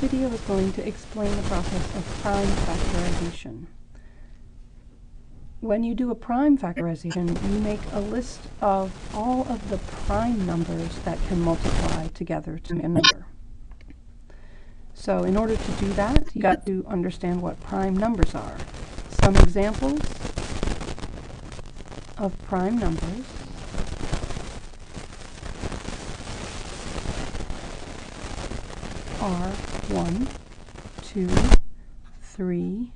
video is going to explain the process of prime factorization. When you do a prime factorization, you make a list of all of the prime numbers that can multiply together to make a number. So in order to do that, you got to understand what prime numbers are. Some examples of prime numbers are 1, 2, 3,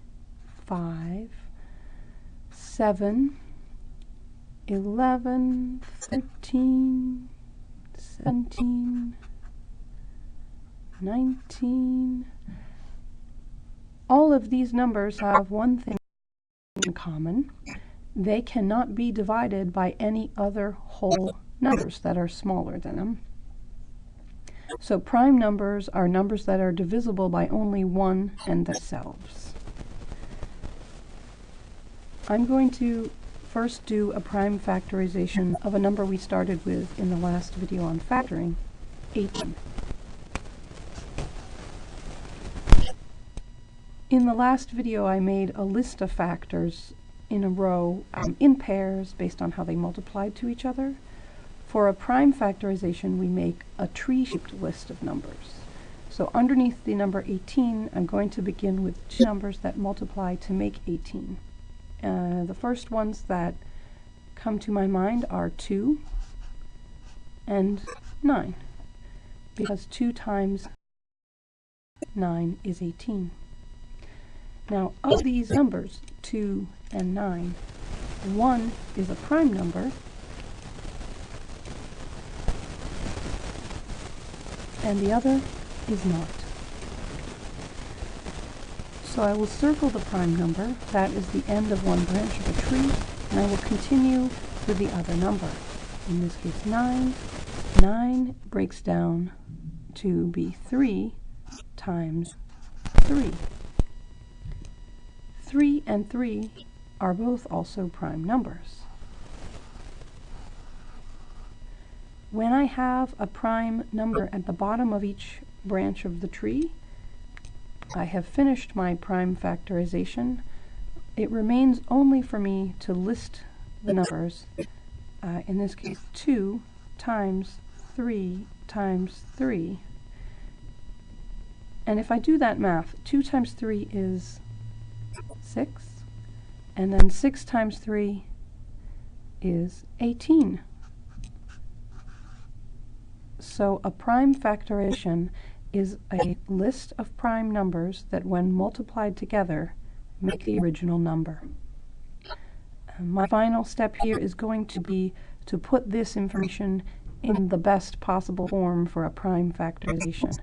5, 7, 11, 13, 17, 19. All of these numbers have one thing in common. They cannot be divided by any other whole numbers that are smaller than them. So prime numbers are numbers that are divisible by only one and themselves. I'm going to first do a prime factorization of a number we started with in the last video on factoring, 18. In the last video, I made a list of factors in a row in pairs based on how they multiplied to each other. For a prime factorization, we make a tree-shaped list of numbers. So underneath the number 18, I'm going to begin with two numbers that multiply to make 18. The first ones that come to my mind are 2 and 9, because 2 times 9 is 18. Now, of these numbers, 2 and 9, 1 is a prime number, and the other is not. So I will circle the prime number. That is the end of one branch of a tree, and I will continue with the other number. In this case, 9. 9 breaks down to be 3 times 3. 3 and 3 are both also prime numbers. When I have a prime number at the bottom of each branch of the tree, I have finished my prime factorization. It remains only for me to list the numbers, in this case 2 times 3 times 3. And if I do that math, 2 times 3 is 6, and then 6 times 3 is 18. So a prime factorization is a list of prime numbers that, when multiplied together, make the original number. My final step here is going to be to put this information in the best possible form for a prime factorization.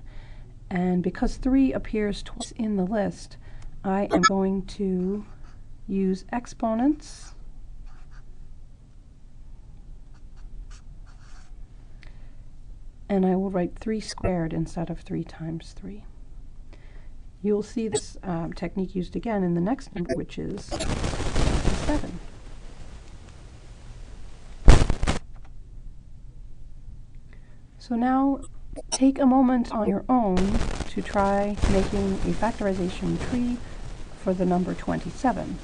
And because 3 appears twice in the list, I am going to use exponents and I will write 3 squared instead of 3 times 3. You'll see this technique used again in the next number, which is 7. So now take a moment on your own to try making a factorization tree for the number 27.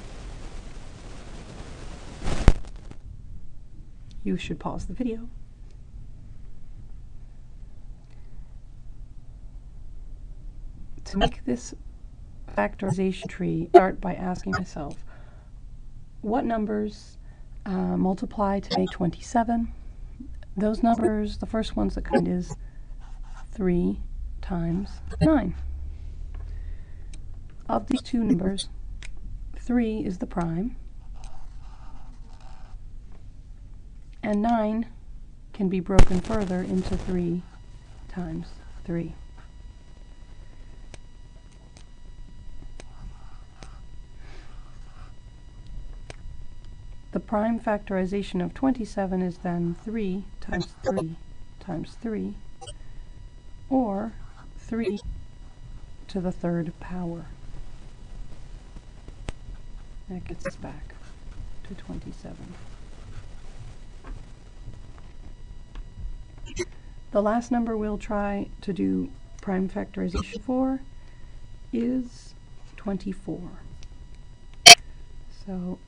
You should pause the video. To make this factorization tree, start by asking myself, what numbers multiply to make 27? Those numbers, the first ones that come is 3 times 9. Of these two numbers, 3 is the prime, and 9 can be broken further into 3 times 3. The prime factorization of 27 is then 3 times 3 times 3, or 3 to the third power. That gets us back to 27. The last number we'll try to do prime factorization 4 is 24. So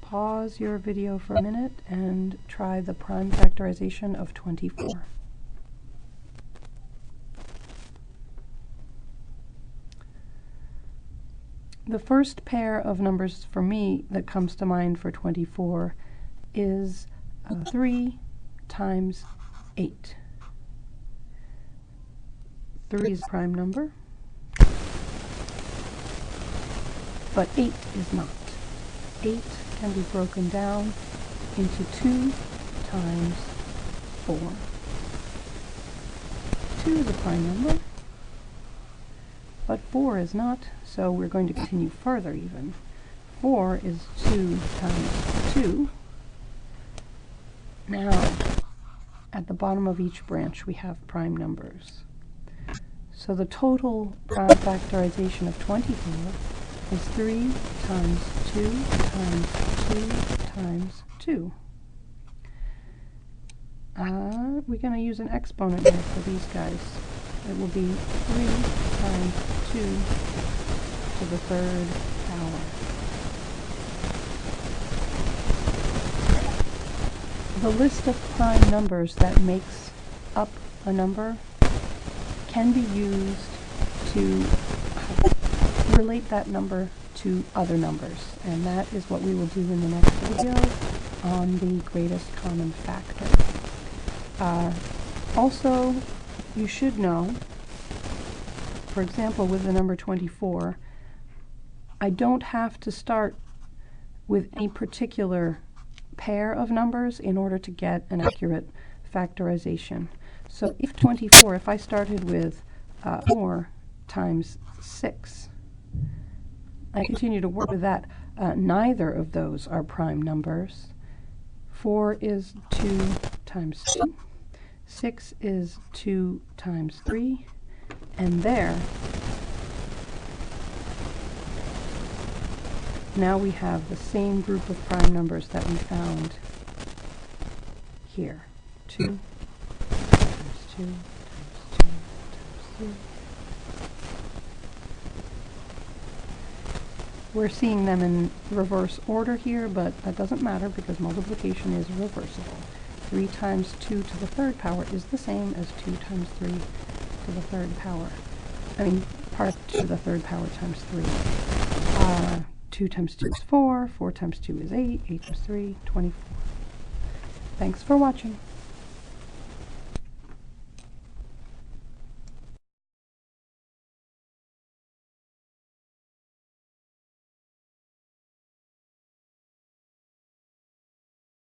pause your video for a minute and try the prime factorization of 24. The first pair of numbers for me that comes to mind for 24 is 3 times 8. 3 is a prime number, but 8 is not. 8 can be broken down into 2 times 4. 2 is a prime number, but 4 is not, so we're going to continue further even. 4 is 2 times 2. Now, at the bottom of each branch we have prime numbers. So the total prime factorization of 24 is 3 times 2 times 2 times 2. We're going to use an exponent here for these guys. It will be 3 times 2 to the third power. The list of prime numbers that makes up a number can be used to relate that number to other numbers, and that is what we will do in the next video on the greatest common factor. Also, you should know, for example, with the number 24, I don't have to start with any particular pair of numbers in order to get an accurate factorization. So if 24, if I started with 4 times 6, I continue to work with that. Neither of those are prime numbers. 4 is 2 times 2. 6 is 2 times 3. And there, now we have the same group of prime numbers that we found here. 2 times 2 times 2 times 3. We're seeing them in reverse order here, but that doesn't matter because multiplication is reversible. 3 times 2 to the third power is the same as 2 times 3 to the third power. Part to the third power times 3. 2 times 2 is 4, 4 times 2 is 8, 8 times 3, 24. Thanks for watching.